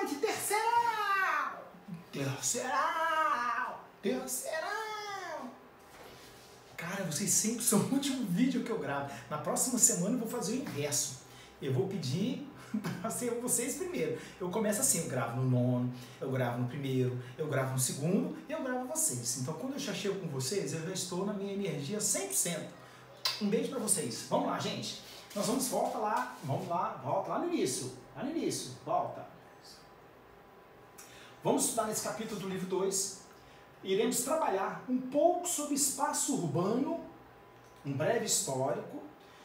noite, terceirão! Terceirão! Terceirão! Cara, vocês sempre são o último vídeo que eu gravo. Na próxima semana eu vou fazer o inverso. Eu vou pedir para ser vocês primeiro. Eu começo assim, eu gravo no nono, eu gravo no primeiro, eu gravo no segundo e eu gravo vocês. Então quando eu já chego com vocês, eu já estou na minha energia 100%. Um beijo para vocês. Vamos lá, gente. Nós volta lá no início. Lá no início, volta. Vamos estudar nesse capítulo do livro 2. Iremos trabalhar um pouco sobre espaço urbano, um breve histórico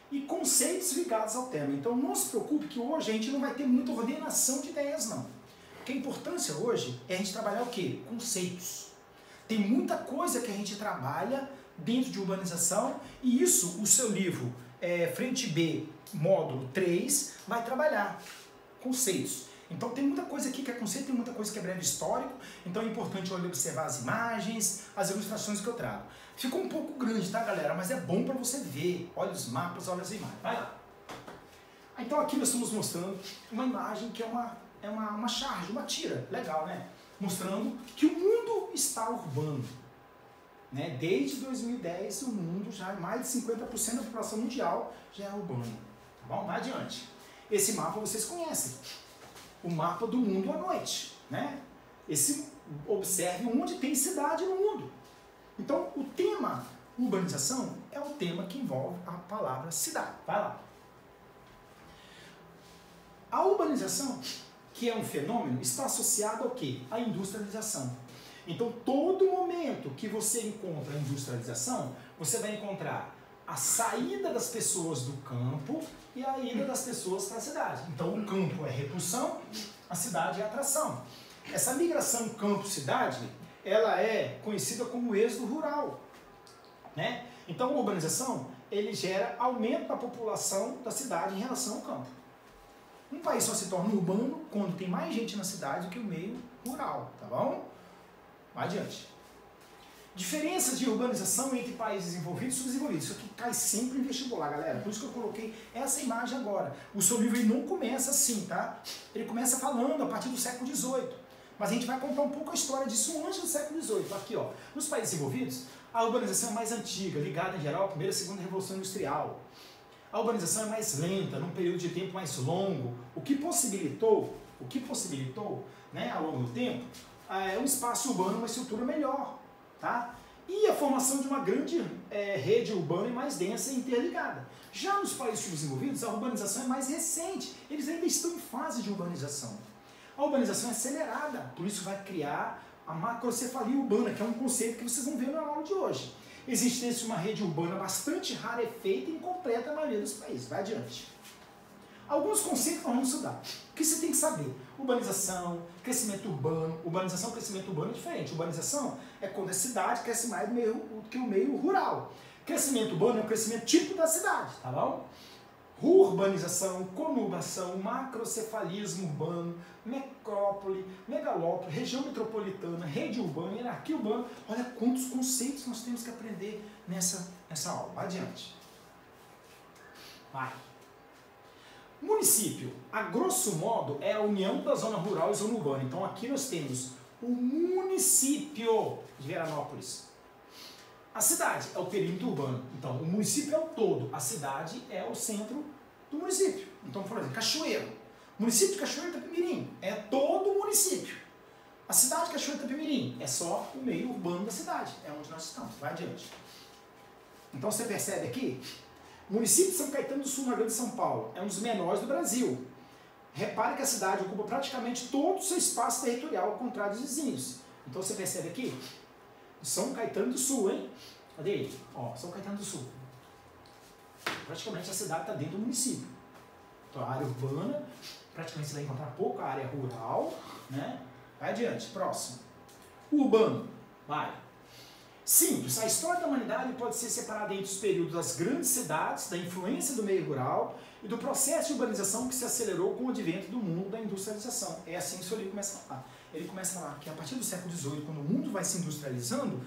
e conceitos ligados ao tema. Então não se preocupe que hoje a gente não vai ter muita ordenação de ideias, não. Porque a importância hoje é a gente trabalhar o quê? Conceitos. Tem muita coisa que a gente trabalha dentro de urbanização e isso o seu livro Frente B, módulo 3, vai trabalhar conceitos. Então tem muita coisa aqui que é conceito, tem muita coisa que é breve histórico, então é importante observar as imagens, as ilustrações que eu trago. Ficou um pouco grande, tá, galera? Mas é bom para você ver. Olha os mapas, olha as imagens. Vai lá. Então aqui nós estamos mostrando uma imagem que é uma charge, uma tira. Legal, né? Mostrando que o mundo está urbano. Né? Desde 2010, o mundo já, mais de 50% da população mundial já é urbana. Tá bom? Vai adiante. Esse mapa vocês conhecem. O mapa do mundo à noite. Né? Observe onde tem cidade no mundo. Então, o tema urbanização é o tema que envolve a palavra cidade. Vai lá. A urbanização, que é um fenômeno, está associada ao quê? À industrialização. Então, todo momento que você encontra a industrialização, você vai encontrar a saída das pessoas do campo e a ida das pessoas para a cidade. Então, o campo é repulsão, a cidade é atração. Essa migração campo-cidade, ela é conhecida como êxodo rural. Né? Então, a urbanização, ele gera aumento da população da cidade em relação ao campo. Um país só se torna urbano quando tem mais gente na cidade do que o meio rural, tá bom? Vai adiante. Diferenças de urbanização entre países desenvolvidos e subdesenvolvidos. Isso aqui cai sempre em vestibular, galera. Por isso que eu coloquei essa imagem agora. O seu livro ele não começa assim, tá? Ele começa falando a partir do século XVIII. Mas a gente vai contar um pouco a história disso antes do século XVIII. Aqui, ó. Nos países desenvolvidos, a urbanização é mais antiga, ligada em geral à primeira e segunda revolução industrial. A urbanização é mais lenta, num período de tempo mais longo, o que possibilitou, né, ao longo do tempo, um espaço urbano, uma estrutura melhor, tá? E a formação de uma grande rede urbana e mais densa e interligada. Já nos países subdesenvolvidos, a urbanização é mais recente, eles ainda estão em fase de urbanização. A urbanização é acelerada, por isso vai criar a macrocefalia urbana, que é um conceito que vocês vão ver na aula de hoje. Existe uma rede urbana bastante rarefeita e incompleta na maioria dos países. Vai adiante. Alguns conceitos nós vamos estudar. O que você tem que saber? Urbanização, crescimento urbano. Urbanização e crescimento urbano é diferente. Urbanização é quando a cidade cresce mais do que o meio rural. Crescimento urbano é o crescimento típico da cidade, tá bom? Urbanização, conurbação, macrocefalismo urbano, metrópole, megalópole, região metropolitana, rede urbana, hierarquia urbana. Olha quantos conceitos nós temos que aprender nessa aula. Vai adiante. Vai. Município, a grosso modo, é a união da zona rural e zona urbana. Então aqui nós temos o município de Veranópolis. A cidade é o perímetro urbano. Então, o município é o todo. A cidade é o centro do município. Então, por exemplo, Cachoeiro. O município de Cachoeiro Itapemirim é todo o município. A cidade de Cachoeiro Itapemirim é só o meio urbano da cidade. É onde nós estamos. Vai adiante. Então, você percebe aqui? O município de São Caetano do Sul, na Grande São Paulo, é um dos menores do Brasil. Repare que a cidade ocupa praticamente todo o seu espaço territorial, ao contrário dos vizinhos. Então, você percebe aqui? São Caetano do Sul, hein? Cadê ele? Ó, São Caetano do Sul. Praticamente a cidade está dentro do município. Então a área urbana, praticamente você vai encontrar pouca área rural, né? Vai adiante, próximo. Urbano, vai. Simples, a história da humanidade pode ser separada entre os períodos das grandes cidades, da influência do meio rural e do processo de urbanização que se acelerou com o advento do mundo da industrialização. É assim que o seu livro começa a falar. Ele começa a falar que a partir do século XVIII, quando o mundo vai se industrializando,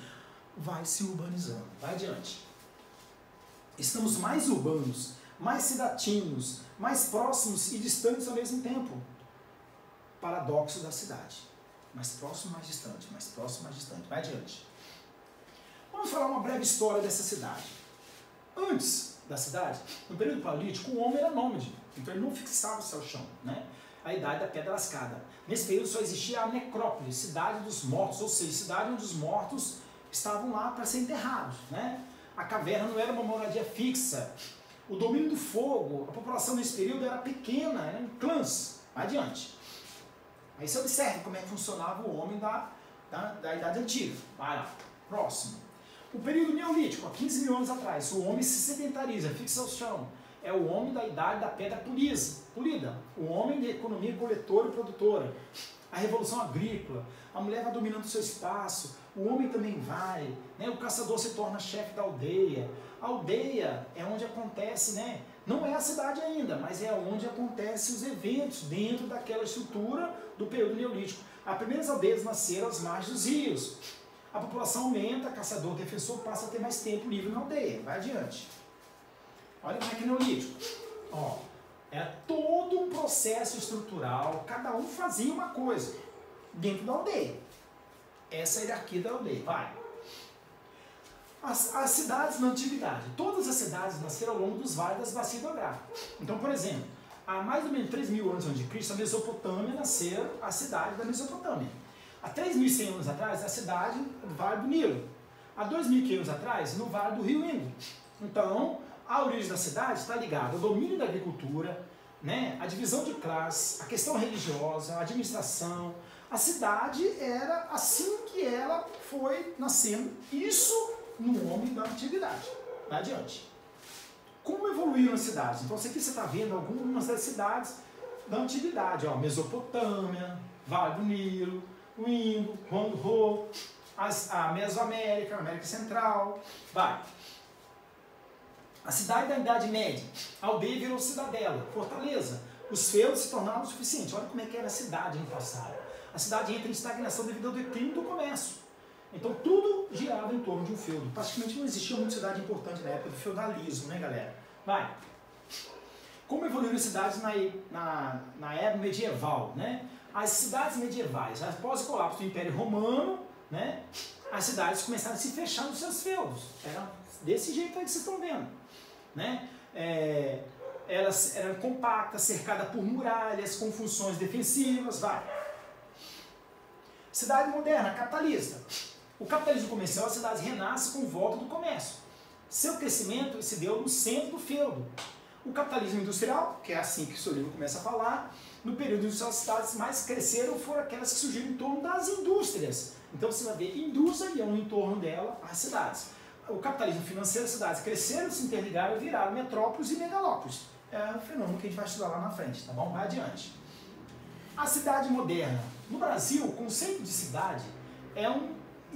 vai se urbanizando. Vai adiante. Estamos mais urbanos, mais cidatinos, mais próximos e distantes ao mesmo tempo. paradoxo da cidade. Mais próximo, mais distante, mais próximo, mais distante. Vai adiante. Vamos falar uma breve história dessa cidade. Antes da cidade, no período paleolítico, o homem era nômade, então ele não fixava-se ao chão, né? A idade da pedra lascada. Nesse período só existia a necrópole, cidade dos mortos, ou seja, cidade onde os mortos estavam lá para ser enterrados, né? A caverna não era uma moradia fixa. O domínio do fogo, a população nesse período era pequena, eram clãs. Vai adiante. Aí você observa como é que funcionava o homem da Idade Antiga. Vai lá. Próximo. O período neolítico, há 15 mil anos atrás, o homem se sedentariza, fixa ao chão. É o homem da idade da pedra polida. O homem da economia coletora e produtora. A revolução agrícola. A mulher vai dominando o seu espaço. O homem também vai. Né? O caçador se torna chefe da aldeia. A aldeia é onde acontece, né? Não é a cidade ainda, mas é onde acontecem os eventos dentro daquela estrutura do período neolítico. As primeiras aldeias nasceram às margens dos rios. A população aumenta, caçador, defensor passa a ter mais tempo livre na aldeia. Vai adiante. Olha como é que é neolítico. Ó, é todo um processo estrutural, cada um fazia uma coisa dentro da aldeia. Essa é a hierarquia da aldeia. Vai. As cidades na antiguidade. Todas as cidades nasceram ao longo dos vales das bacias hidrográficas. Então, por exemplo, há mais ou menos 3.000 anos a.C., a Mesopotâmia nasceu a cidade da Mesopotâmia. Há 3.100 anos atrás, a cidade do Vale do Nilo. Há 2.500 anos atrás, no Vale do Rio Indo. Então, a origem da cidade está ligada ao domínio da agricultura, né, a divisão de classes, a questão religiosa, a administração. A cidade era assim que ela foi nascendo. Isso no homem da antiguidade. Vai adiante. Como evoluíram as cidades? Então, aqui você está vendo algumas das cidades da antiguidade. Ó, Mesopotâmia, Vale do Nilo, o Indo, Rondu, a Mesoamérica, a América Central. Vai. A cidade da Idade Média. A aldeia virou cidadela, fortaleza. Os feudos se tornaram o suficiente. Olha como é que era a cidade no passado. A cidade entra em estagnação devido ao declínio do comércio. Então tudo girava em torno de um feudo. Praticamente não existia muita cidade importante na época do feudalismo, né, galera? Vai. Como evoluíram as cidades na época medieval, né? As cidades medievais, após o colapso do Império Romano, né? As cidades começaram a se fechar nos seus feudos. Era desse jeito aí que vocês estão vendo, né? Elas eram compactas, cercadas por muralhas, com funções defensivas, vai. Cidade moderna, capitalista. O capitalismo comercial, as cidades renascem com volta do comércio. Seu crescimento se deu no centro do feudo. O capitalismo industrial, que é assim que o seu livro começa a falar, no período industrial as cidades mais cresceram foram aquelas que surgiram em torno das indústrias. Então você vai ver indústria e em torno dela as cidades. O capitalismo financeiro, as cidades cresceram, se interligaram e viraram metrópoles e megalópolis. É um fenômeno que a gente vai estudar lá na frente, tá bom? Vai adiante. A cidade moderna. No Brasil, o conceito de cidade é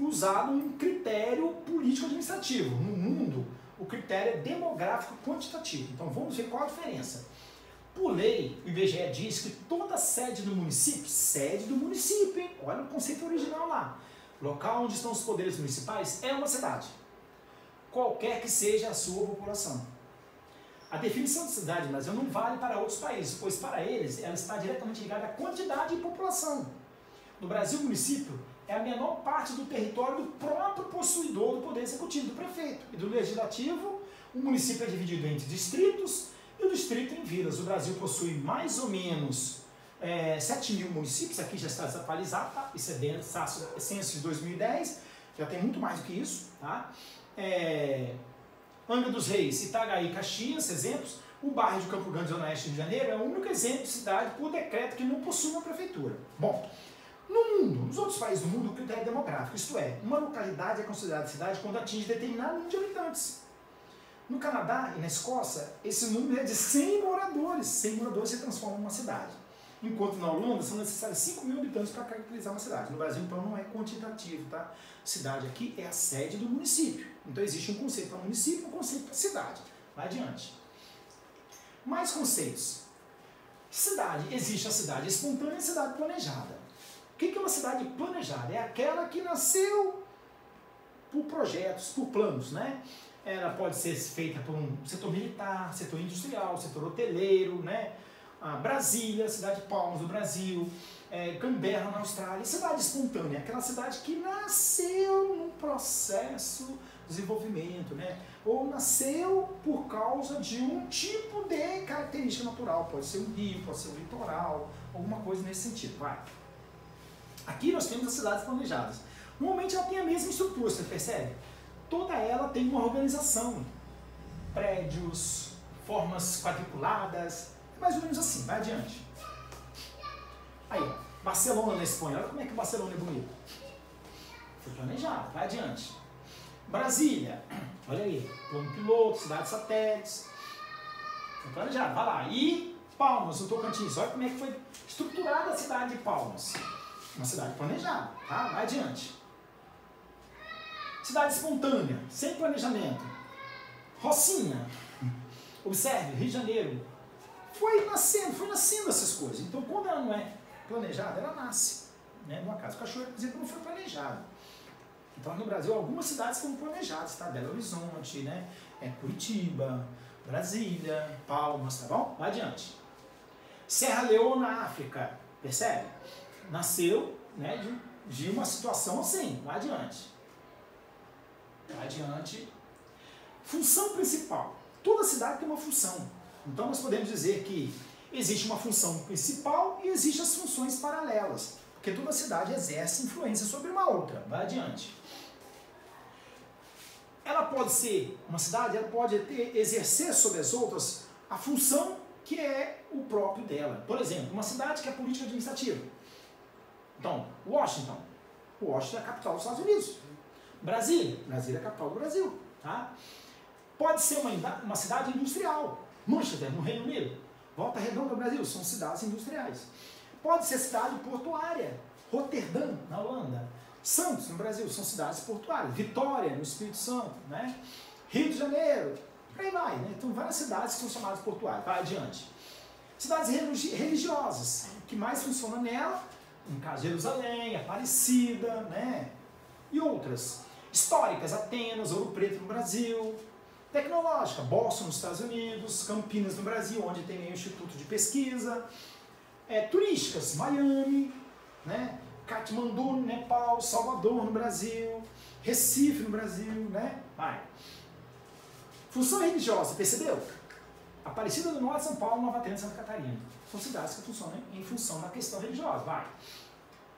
usado um critério político-administrativo. No mundo, o critério é demográfico quantitativo. Então vamos ver qual a diferença. Por lei, o IBGE diz que toda sede do município, hein? Olha o conceito original lá. Local onde estão os poderes municipais é uma cidade. Qualquer que seja a sua população. A definição de cidade no Brasil não vale para outros países, pois para eles ela está diretamente ligada à quantidade de população. No Brasil, o município é a menor parte do território do próprio possuidor do poder executivo, do prefeito. E do legislativo, o município é dividido entre distritos e o distrito em vilas. O Brasil possui mais ou menos 7.000 municípios, aqui já está desatualizado, tá? Isso é censo de 2010, já tem muito mais do que isso, tá? Angra dos Reis, Itajaí, Caxias, exemplos. O bairro de Campo Grande, Zona Oeste do Rio de Janeiro, é o único exemplo de cidade por decreto que não possui uma prefeitura. Bom, no mundo, nos outros países do mundo, o critério é demográfico, isto é, uma localidade é considerada cidade quando atinge determinado número de habitantes. No Canadá e na Escócia, esse número é de 100 moradores. 100 moradores se transformam em uma cidade. Enquanto na Holanda são necessários 5.000 habitantes para caracterizar uma cidade. No Brasil, então, não é quantitativo, tá? Cidade aqui é a sede do município. Então existe um conceito para município e um conceito para cidade. Vai adiante. Mais conceitos. Cidade. Existe a cidade espontânea e a cidade planejada. O que é uma cidade planejada? É aquela que nasceu por projetos, por planos, né? Ela pode ser feita por um setor militar, setor industrial, setor hoteleiro, né? Brasília, cidade de Palmas, do Brasil, Canberra, na Austrália, cidade espontânea, aquela cidade que nasceu num processo de desenvolvimento, né? Ou nasceu por causa de um tipo de característica natural, pode ser um rio, pode ser um litoral, alguma coisa nesse sentido, vai. Aqui nós temos as cidades planejadas. Normalmente ela tem a mesma estrutura, você percebe? Toda ela tem uma organização, prédios, formas quadriculadas, mais ou menos assim, vai adiante. Aí, ó, Barcelona na Espanha, olha como é que Barcelona é bonito. Foi planejado, vai adiante. Brasília, olha aí, plano piloto, cidades satélites. Foi planejado, vai lá. E Palmas, no Tocantins, olha como é que foi estruturada a cidade de Palmas. Uma cidade planejada, tá? Vai adiante. Cidade espontânea, sem planejamento. Rocinha, observe, Rio de Janeiro. Foi nascendo essas coisas. Então, quando ela não é planejada, ela nasce. Né? No caso, Cachoeira, por exemplo, não foi planejado. Então, no Brasil, algumas cidades foram planejadas, tá? Belo Horizonte, né? Curitiba, Brasília, Palmas, tá bom? Vai adiante. Serra Leoa, na África, percebe? Nasceu, né, de uma situação assim, vai adiante. Vai adiante. Função principal. Toda cidade tem uma função. Então, nós podemos dizer que existe uma função principal e existem as funções paralelas. Porque toda cidade exerce influência sobre uma outra. Vai adiante. Ela pode ser, uma cidade, ela pode exercer sobre as outras a função que é o próprio dela. Por exemplo, uma cidade que é política administrativa. Então, Washington é a capital dos Estados Unidos. Brasília é a capital do Brasil. Tá? Pode ser uma cidade industrial. Manchester, no Reino Unido. Volta Redonda, no Brasil, são cidades industriais. Pode ser cidade portuária. Roterdã, na Holanda. Santos, no Brasil, são cidades portuárias. Vitória, no Espírito Santo. Né? Rio de Janeiro, por aí vai. Né? Então, várias cidades que são chamadas portuárias. Vai adiante. Cidades religiosas. O que mais funciona nela, no caso, Jerusalém, Aparecida, né? E outras. Históricas, Atenas, Ouro Preto no Brasil. Tecnológica, Boston nos Estados Unidos, Campinas no Brasil, onde tem o Instituto de Pesquisa. Turísticas, Miami, né? Katmandu no Nepal, Salvador no Brasil, Recife no Brasil, né? Vai. Função religiosa, percebeu? Aparecida do Norte, São Paulo, Nova Trento, Santa Catarina. São cidades que funcionam em função da questão religiosa, vai.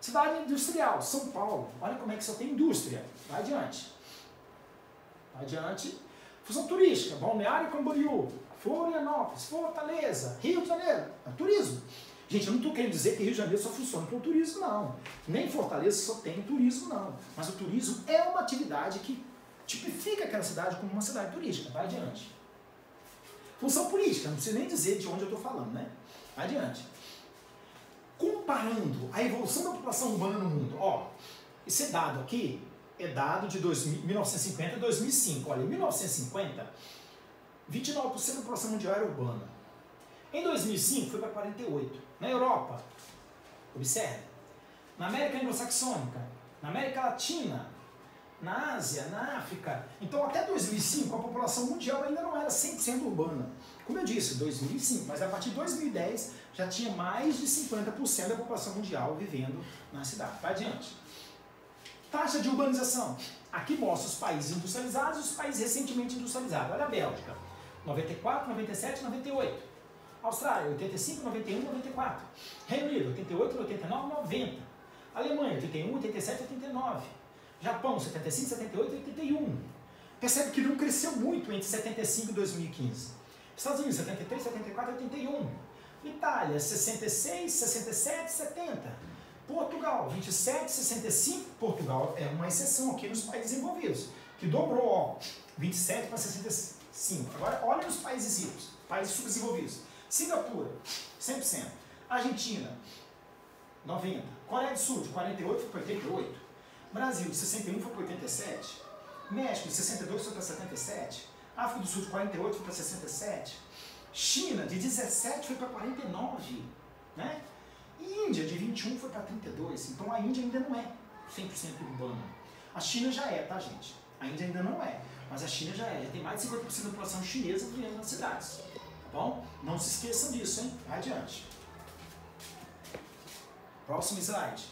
Cidade industrial, São Paulo. Olha como é que só tem indústria. Vai adiante. Vai adiante. Função turística, Balneário Camboriú, Florianópolis, Fortaleza, Rio de Janeiro. Turismo. Gente, eu não estou querendo dizer que Rio de Janeiro só funciona com o turismo, não. Nem Fortaleza só tem turismo, não. Mas o turismo é uma atividade que tipifica aquela cidade como uma cidade turística. Vai adiante. Função política, não preciso nem dizer de onde eu estou falando, né? Vai adiante. Comparando a evolução da população urbana no mundo, ó, esse dado aqui é dado de 1950 a 2005. Olha, em 1950, 29% da população mundial era urbana. Em 2005 foi para 48%. Na Europa, observe, na América Anglo-Saxônica, na América Latina, na Ásia, na África. Então, até 2005, a população mundial ainda não era 100% urbana. Como eu disse, 2005, mas a partir de 2010 já tinha mais de 50% da população mundial vivendo na cidade. Vai adiante. Taxa de urbanização. Aqui mostra os países industrializados e os países recentemente industrializados. Olha a Bélgica, 94, 97, 98. Austrália, 85, 91, 94. Reino Unido, 88, 89, 90. Alemanha, 81, 87, 89. Japão, 75, 78, 81. Percebe que não cresceu muito entre 75 e 2015. Estados Unidos, 73, 74, 81. Itália, 66, 67, 70. Portugal, 27, 65. Portugal é uma exceção aqui nos países desenvolvidos, que dobrou, ó, 27 para 65. Agora, olha os países ricos, países subdesenvolvidos. Singapura, 100%. Argentina, 90%. Coreia do Sul, de 48 foi para 88%. Brasil, de 61 foi para 87%. México, de 62 foi para 77%. África do Sul, de 48 foi para 67%. China, de 17 foi para 49%. Né? E Índia, de 21 foi para 32%. Então a Índia ainda não é 100% urbana. A China já é, tá, gente? A Índia ainda não é. Mas a China já é. Já tem mais de 50% da população chinesa vivendo nas cidades. bom? Não se esqueçam disso, hein? Adiante. Próximo slide.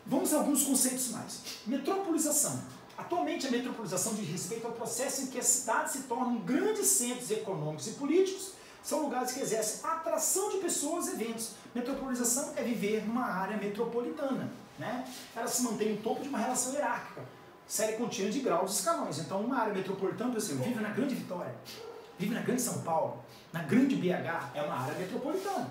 Vamos a alguns conceitos mais. Metropolização. Atualmente, a metropolização diz respeito ao processo em que as cidades se tornam grandes centros econômicos e políticos, são lugares que exercem atração de pessoas e eventos. Metropolização é viver numa área metropolitana, né? Ela se mantém no topo de uma relação hierárquica, série contínua de graus e escalões. Então, uma área metropolitana, por exemplo, vive na Grande Vitória, vive na Grande São Paulo, na Grande BH, é uma área metropolitana.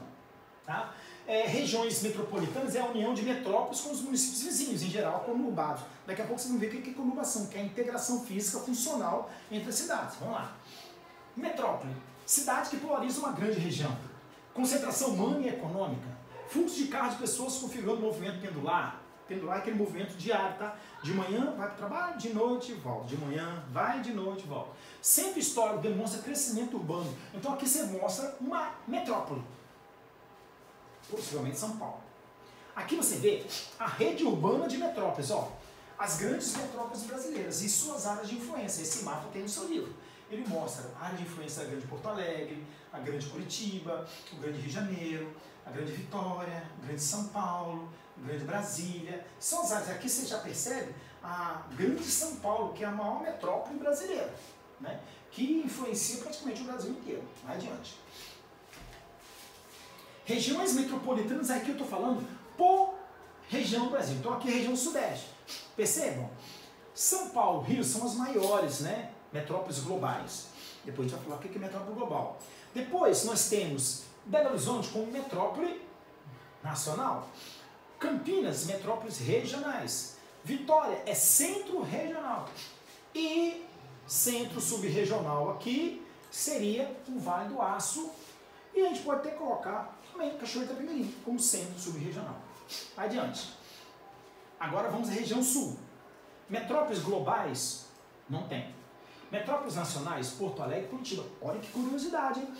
Tá? Regiões metropolitanas é a união de metrópoles com os municípios vizinhos, em geral conurbados. Daqui a pouco vocês vão ver o que é conurbação, que é a integração física funcional entre as cidades. Vamos lá. Metrópole, cidade que polariza uma grande região. Concentração humana e econômica. Fluxo de carros de pessoas configurando movimento pendular. Pendular é aquele movimento diário, tá? De manhã vai para o trabalho, de noite volta. De manhã vai, de noite volta. Centro histórico demonstra crescimento urbano. Então aqui você mostra uma metrópole. Possivelmente São Paulo. Aqui você vê a rede urbana de metrópoles, ó, as grandes metrópoles brasileiras e suas áreas de influência. Esse mapa tem no seu livro. Ele mostra a área de influência da Grande Porto Alegre, a Grande Curitiba, o Grande Rio de Janeiro, a Grande Vitória, o Grande São Paulo, o Grande Brasília. São as áreas. Aqui você já percebe a Grande São Paulo, que é a maior metrópole brasileira, né, que influencia praticamente o Brasil inteiro. Vai adiante. Regiões metropolitanas, aqui eu estou falando por região do Brasil. Então aqui é a região sudeste. Percebam? São Paulo, Rio são as maiores, né, metrópoles globais. Depois a gente vai falar o que é metrópole global. Depois nós temos Belo Horizonte como metrópole nacional. Campinas, metrópoles regionais. Vitória é centro regional. E centro subregional aqui seria o Vale do Aço. E a gente pode até colocar também Cachoeira do Itapemirim como centro subregional. Adiante. Agora vamos à região sul. Metrópoles globais, não tem. Metrópoles nacionais, Porto Alegre e Curitiba. Olha que curiosidade, hein?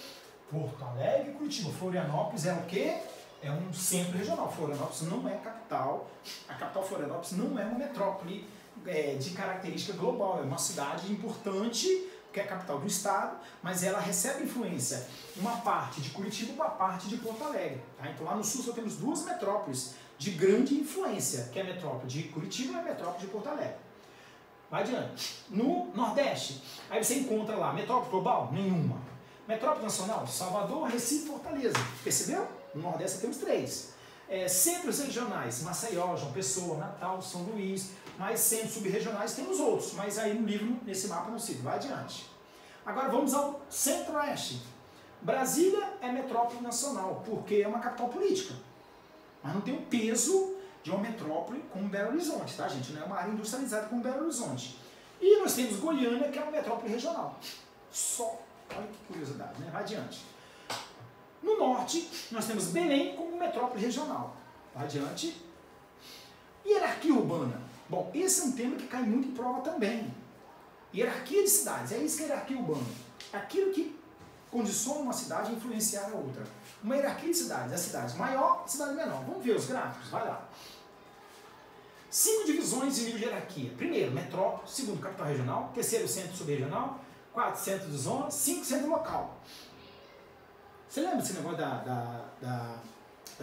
Porto Alegre e Curitiba. Florianópolis é o quê? É um centro regional. Florianópolis não é capital. A capital Florianópolis não é uma metrópole de característica global. É uma cidade importante, que é a capital do estado, mas ela recebe influência uma parte de Curitiba e uma parte de Porto Alegre. Tá? Então lá no sul só temos duas metrópoles de grande influência, que é a metrópole de Curitiba e a metrópole de Porto Alegre. Vai adiante. No Nordeste, aí você encontra lá metrópole global? Nenhuma. Metrópole nacional? Salvador, Recife e Fortaleza. Percebeu? No Nordeste temos três. Centros regionais, Maceió, João Pessoa, Natal, São Luís, mas centros subregionais temos outros, mas aí no livro, nesse mapa não cita. Vai adiante. Agora vamos ao Centro-Oeste. Brasília é metrópole nacional, porque é uma capital política, mas não tem o peso de uma metrópole como Belo Horizonte, tá, gente? Não é uma área industrializada como Belo Horizonte. E nós temos Goiânia, que é uma metrópole regional. Só. Olha que curiosidade, né? Vai adiante. No norte, nós temos Belém como metrópole regional. Vai adiante. Hierarquia urbana. Bom, esse é um tema que cai muito em prova também. Hierarquia de cidades. É isso que é hierarquia urbana. Aquilo que condiciona uma cidade a influenciar a outra. Uma hierarquia de cidades. A cidade maior, a cidade menor. Vamos ver os gráficos? Vai lá. 5 divisões de nível de hierarquia. Primeiro, metrópole. Segundo, capital regional. Terceiro, centro subregional. 4, centro de zona. 5, centro local. Você lembra desse negócio da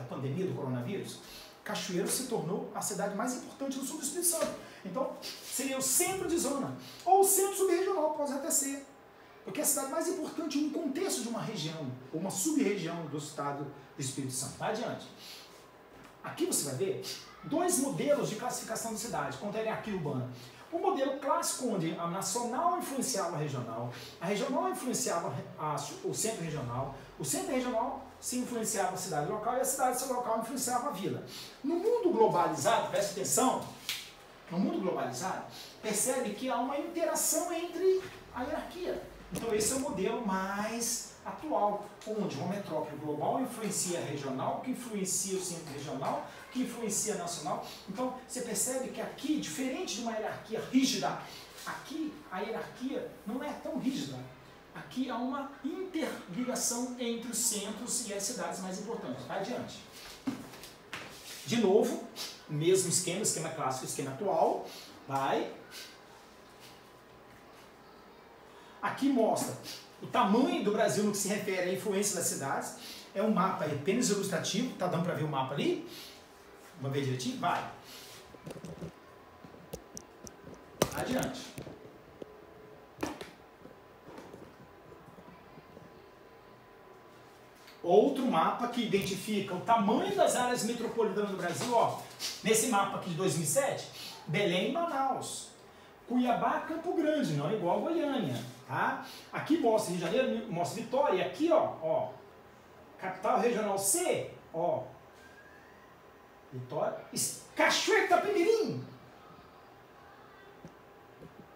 pandemia do coronavírus? Cachoeiro se tornou a cidade mais importante do sul do Espírito Santo. Então, seria o centro de zona. Ou o centro subregional, pode até ser. Porque é a cidade mais importante no contexto de uma região, ou uma sub-região do estado do Espírito Santo. Vai adiante. Aqui você vai ver 2 modelos de classificação de cidade, quanto à hierarquia urbana. O modelo clássico, onde a nacional influenciava a regional influenciava o centro regional se influenciava a cidade local e a cidade local influenciava a vila. No mundo globalizado, preste atenção, no mundo globalizado, percebe que há uma interação entre a hierarquia. Então esse é o modelo mais atual, onde uma metrópole global influencia a regional, que influencia o centro regional, que influencia a nacional. Então você percebe que aqui, diferente de uma hierarquia rígida, aqui a hierarquia não é tão rígida. Aqui há uma interligação entre os centros e as cidades mais importantes. Vai adiante. De novo, o mesmo esquema clássico, esquema atual. Vai. Aqui mostra o tamanho do Brasil no que se refere à influência das cidades. É um mapa apenas ilustrativo, tá dando para ver o mapa ali? Vamos ver direitinho? Vai. Adiante. Outro mapa que identifica o tamanho das áreas metropolitanas do Brasil, ó, nesse mapa aqui de 2007, Belém e Manaus. Cuiabá, Campo Grande, não é igual a Goiânia, tá? Aqui mostra Rio de Janeiro, mostra Vitória, e aqui, ó, capital regional C, ó, Vitória, Cachoeiro de Itapemirim.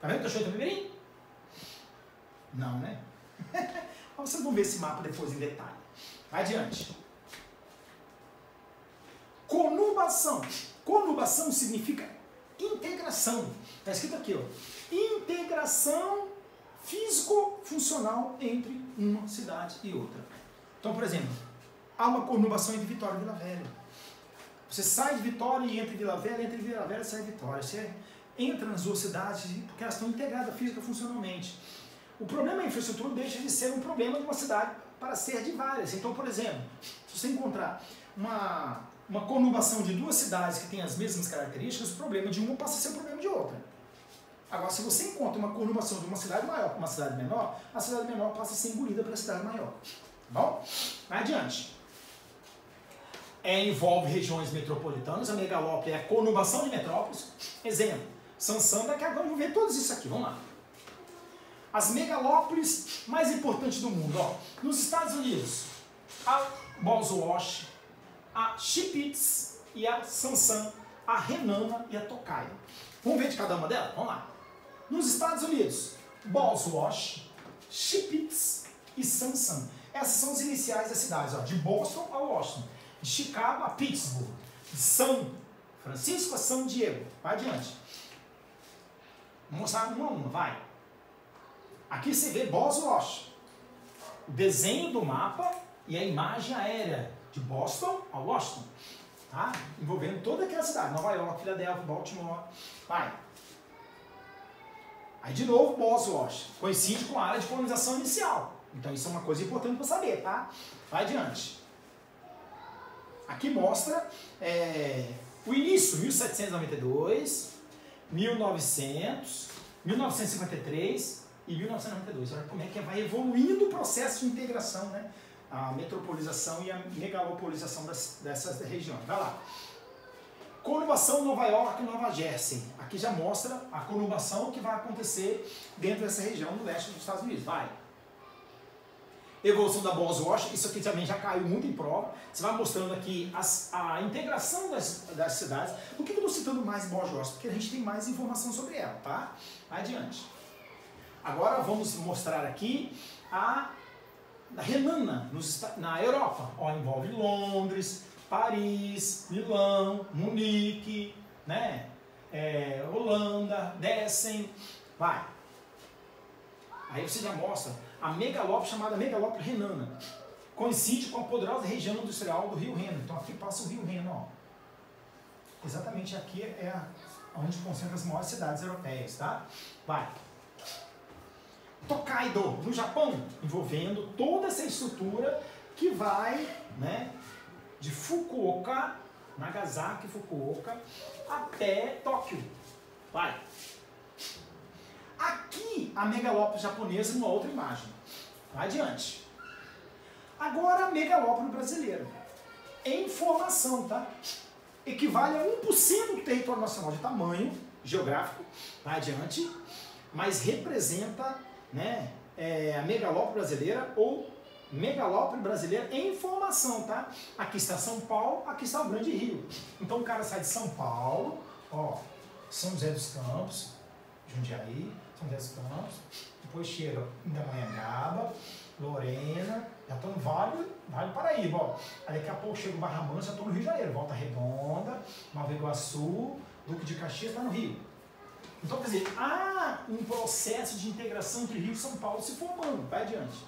Tá vendo Cachoeiro de Itapemirim? Não, né? Mas vocês vão ver esse mapa depois em detalhe. Adiante. Conurbação. Conurbação significa integração. Está escrito aqui, ó. Integração físico-funcional entre uma cidade e outra. Então, por exemplo, há uma conurbação entre Vitória e Vila Velha. Você sai de Vitória e entra em Vila Velha, entra em Vila Velha e sai de Vitória. Você entra nas duas cidades porque elas estão integradas física-funcionalmente. O problema da infraestrutura deixa de ser um problema de uma cidade para ser de várias. Então, por exemplo, se você encontrar uma conurbação de duas cidades que têm as mesmas características, o problema de uma passa a ser o problema de outra. Agora, se você encontra uma conurbação de uma cidade maior com uma cidade menor, a cidade menor passa a ser engolida pela cidade maior. Tá bom? Vai adiante. Envolve regiões metropolitanas, a megalópole é a conurbação de metrópoles. Exemplo, Sansão, daqui a pouco vamos ver todos isso aqui, vamos lá. As megalópolis mais importantes do mundo, ó. Nos Estados Unidos, a Boswash, a Chipitz e a Sansan, a Renana e a Tokai. Vamos ver de cada uma delas? Vamos lá. Nos Estados Unidos, Boswash, Chipitz e Sansan. Essas são as iniciais das cidades, ó, de Boston a Washington, de Chicago a Pittsburgh, de São Francisco a São Diego. Vai adiante. Vamos mostrar uma a uma, vai. Aqui você vê Boswash, o desenho do mapa e a imagem aérea de Boston a Washington, tá? Envolvendo toda aquela cidade, Nova York, Filadélfia, Baltimore, vai. Aí de novo Boswash, coincide com a área de colonização inicial, então isso é uma coisa importante para saber, tá? Vai adiante. Aqui mostra o início, 1792, 1900, 1953... e 1992, olha como é que vai evoluindo o processo de integração, né? A metropolização e a megalopolização dessas regiões. Vai lá. Conurbação Nova York e Nova Jersey. Aqui já mostra a conurbação que vai acontecer dentro dessa região no leste dos Estados Unidos. Vai. Evolução da Boswash, isso aqui também já caiu muito em prova. Você vai mostrando aqui a integração das cidades. Por que eu estou citando mais Boswash? Porque a gente tem mais informação sobre ela, tá? Adiante. Agora vamos mostrar aqui a Renana, na Europa. Ó, envolve Londres, Paris, Milão, Munique, né? Holanda, Dessen, vai. Aí você já mostra a megalópole chamada megalópole renana. Coincide com a poderosa região industrial do Rio Reno. Então aqui passa o Rio Reno, ó. Exatamente aqui é onde concentra as maiores cidades europeias, tá? Vai. Tokaido, no Japão, envolvendo toda essa estrutura que vai, né, de Fukuoka, Nagasaki, Fukuoka, até Tóquio. Vai. Aqui, a megalópole japonesa numa outra imagem. Vai adiante. Agora, a megalópole brasileira. Em formação, tá? Equivale a 1% do território nacional de tamanho geográfico. Vai adiante. Mas representa, né, a megalópole brasileira ou megalópole brasileira em formação, tá? Aqui está São Paulo, aqui está o Grande Rio. Então o cara sai de São Paulo, ó, São José dos Campos, Jundiaí, São José dos Campos, depois chega Pindamonhangaba, Lorena, já estou no Vale Paraíba, ó. Aí daqui a pouco chega o Barra Mansa, já estou no Rio de Janeiro, Volta Redonda, Nova Iguaçu, Duque de Caxias, está no Rio. Então, quer dizer, há um processo de integração entre Rio e São Paulo se formando. Vai adiante.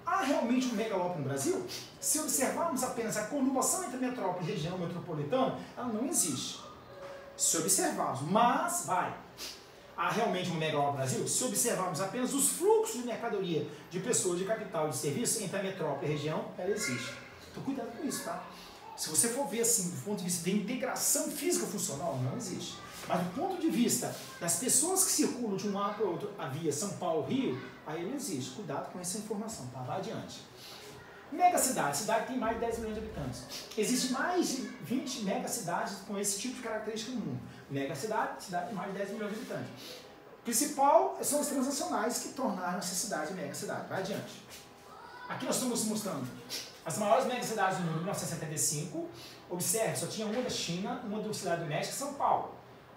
Há realmente um megalópole no Brasil? Se observarmos apenas a conurbação entre metrópole e região metropolitana, ela não existe. Se observarmos, mas vai. há realmente uma megalope no Brasil? Se observarmos apenas os fluxos de mercadoria, de pessoas, de capital, de serviço entre a metrópole e a região, ela existe. Então cuidado com isso, tá? Se você for ver assim, do ponto de vista de integração física funcional, não existe. Mas do ponto de vista das pessoas que circulam de um lado para o outro, a via São Paulo-Rio, aí não existe. Cuidado com essa informação, tá? Vai adiante. Megacidade, cidade que tem mais de 10 milhões de habitantes. Existem mais de 20 megacidades com esse tipo de característica no mundo. Megacidade, cidade de mais de 10 milhões de habitantes. O principal são as transacionais que tornaram essa cidade megacidade. Vai adiante. Aqui nós estamos mostrando as maiores megacidades do mundo em 1975. Observe, só tinha uma da China, uma da cidade do México e São Paulo.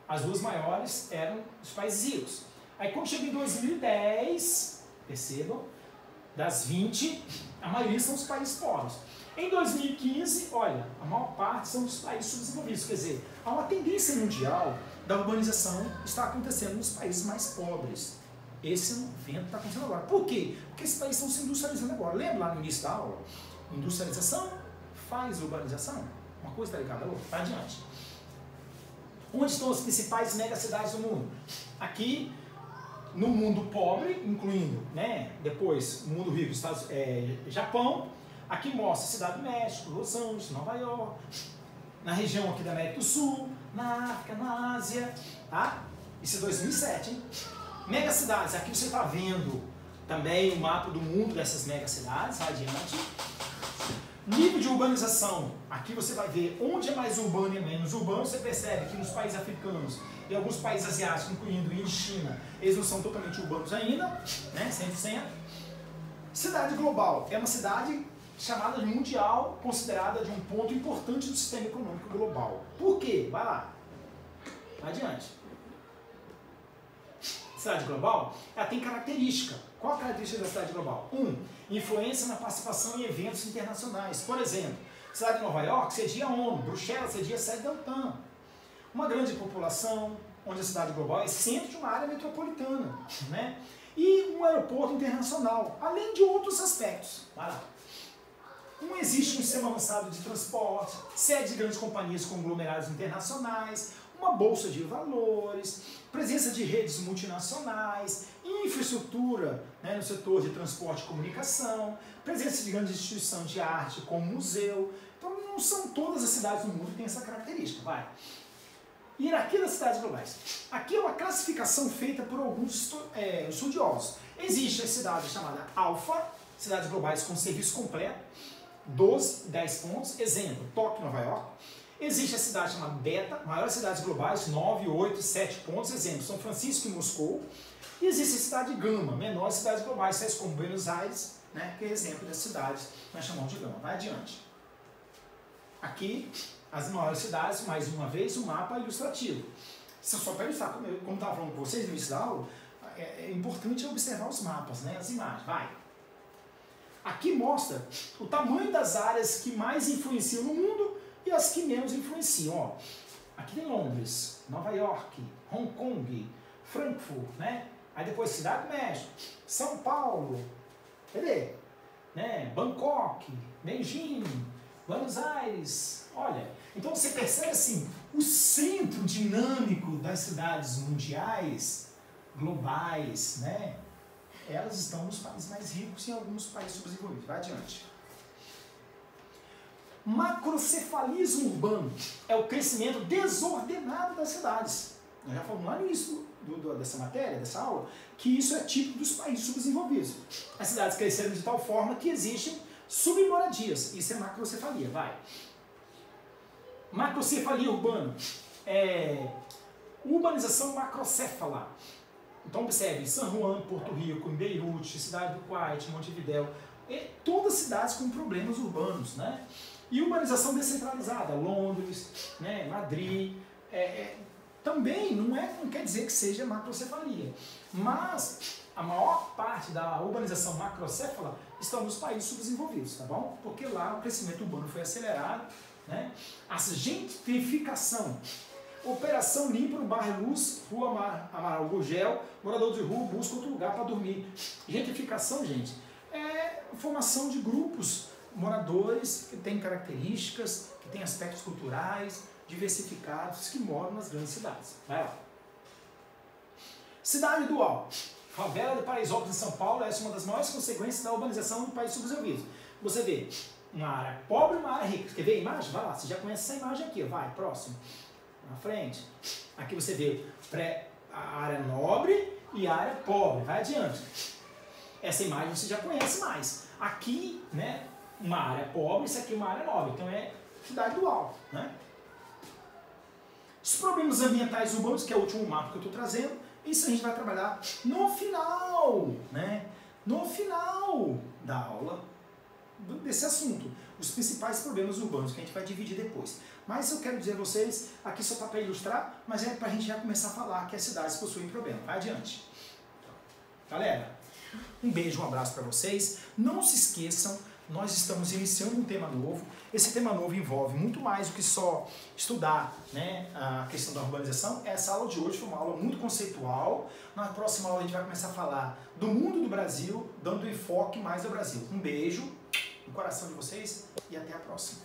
As duas maiores eram os países ricos. Aí quando chega em 2010, percebam, das 20, a maioria são os países pobres. Em 2015, olha, a maior parte são os países subdesenvolvidos. Quer dizer, há uma tendência mundial da urbanização está acontecendo nos países mais pobres. Esse é um evento que está acontecendo agora. Por quê? Porque esses países estão se industrializando agora. Lembra lá no início da aula? Industrialização faz urbanização. Uma coisa está ligada à outra. Vai adiante. Onde estão as principais megacidades do mundo? Aqui, no mundo pobre, incluindo, né, depois, o mundo rico, Japão. Aqui mostra a Cidade do México, Los Angeles, Nova York. Na região aqui da América do Sul, na África, na Ásia. Tá? Isso é 2007, hein? Megacidades. Aqui você está vendo também o mapa do mundo dessas megacidades. Vai adiante. Nível de urbanização, aqui você vai ver onde é mais urbano e menos urbano. Você percebe que nos países africanos e alguns países asiáticos, incluindo Índia e China, eles não são totalmente urbanos ainda, né, 100%. Cidade global, é uma cidade chamada de mundial, considerada de um ponto importante do sistema econômico global. Por quê? Vai lá. Vai adiante. Cidade global, ela tem característica. Qual a característica da cidade global? Influência na participação em eventos internacionais. Por exemplo, cidade de Nova York cedia a ONU, Bruxelas cedia a sede da OTAN. Uma grande população, onde a cidade global é centro de uma área metropolitana, né? E um aeroporto internacional, além de outros aspectos. Vai lá. Existe um sistema avançado de transporte, sede de grandes companhias conglomeradas internacionais, uma bolsa de valores, presença de redes multinacionais, infraestrutura, né, no setor de transporte e comunicação, presença de grandes instituições de arte como museu. Então não são todas as cidades do mundo que têm essa característica. Vai. Hierarquia das cidades globais. Aqui é uma classificação feita por alguns estudiosos. Existe a cidade chamada Alfa, cidades globais com serviço completo, 12, 10 pontos. Exemplo, Tóquio, Nova York. Existe a cidade chamada Beta, maiores cidades globais, 9, 8, 7 pontos. Exemplo, São Francisco e Moscou. E existe a cidade Gama, menores cidades globais, tais como Buenos Aires, né, que é exemplo das cidades que nós chamamos de Gama. Vai adiante. Aqui, as maiores cidades, mais uma vez, um mapa ilustrativo. Só para ilustrar, como estava falando com vocês no início da aula, é importante observar os mapas, né, as imagens. Vai. Aqui mostra o tamanho das áreas que mais influenciam no mundo e as que menos influenciam. Ó, aqui tem Londres, Nova York, Hong Kong, Frankfurt, né? Aí depois Cidade do México, São Paulo, cadê? Né? Bangkok, Beijing, Buenos Aires. Olha, então você percebe assim, o centro dinâmico das cidades mundiais, globais, né? Elas estão nos países mais ricos e em alguns países subdesenvolvidos. Vai adiante. Macrocefalismo urbano é o crescimento desordenado das cidades. Nós já falamos lá no início dessa matéria, dessa aula, que isso é típico dos países subdesenvolvidos. As cidades cresceram de tal forma que existem submoradias. Isso é macrocefalia. Vai. Macrocefalia urbana é urbanização macrocéfala. Então observe, São Juan, Porto Rico, em Beirute, cidade do Kuwait, Montevidéu, todas cidades com problemas urbanos, né? E urbanização descentralizada, Londres, né, Madrid, também não quer dizer que seja macrocefalia, mas a maior parte da urbanização macrocéfala está nos países subdesenvolvidos, tá bom? Porque lá o crescimento urbano foi acelerado, né? A gentrificação. Operação limpa no bairro Luz, Rua Amaral Gurgel, morador de rua busca outro lugar para dormir. Gentrificação, gente, é formação de grupos moradores que têm características, que têm aspectos culturais, diversificados, que moram nas grandes cidades. Vai lá. Cidade dual. Favela de Paraisópolis, em São Paulo, essa é uma das maiores consequências da urbanização do país subdesenvolvido. Você vê uma área pobre e uma área rica. Quer ver a imagem? Vai lá, você já conhece essa imagem aqui, vai, próximo. Na frente. Aqui você vê a área nobre e a área pobre. Vai adiante. Essa imagem você já conhece mais. Aqui, né, uma área pobre, isso aqui é uma área nobre. Então é cidade dual, né? Os problemas ambientais urbanos, que é o último mapa que eu estou trazendo, isso a gente vai trabalhar no final, né? No final da aula desse assunto. Os principais problemas urbanos, que a gente vai dividir depois. Mas eu quero dizer a vocês, aqui só está para ilustrar, mas é para a gente já começar a falar que as cidades possuem problema. Vai adiante. Galera, um beijo, um abraço para vocês. Não se esqueçam, nós estamos iniciando um tema novo. Esse tema novo envolve muito mais do que só estudar, né, a questão da urbanização. Essa aula de hoje foi uma aula muito conceitual. Na próxima aula a gente vai começar a falar do mundo do Brasil, dando enfoque mais ao Brasil. Um beijo no coração de vocês e até a próxima.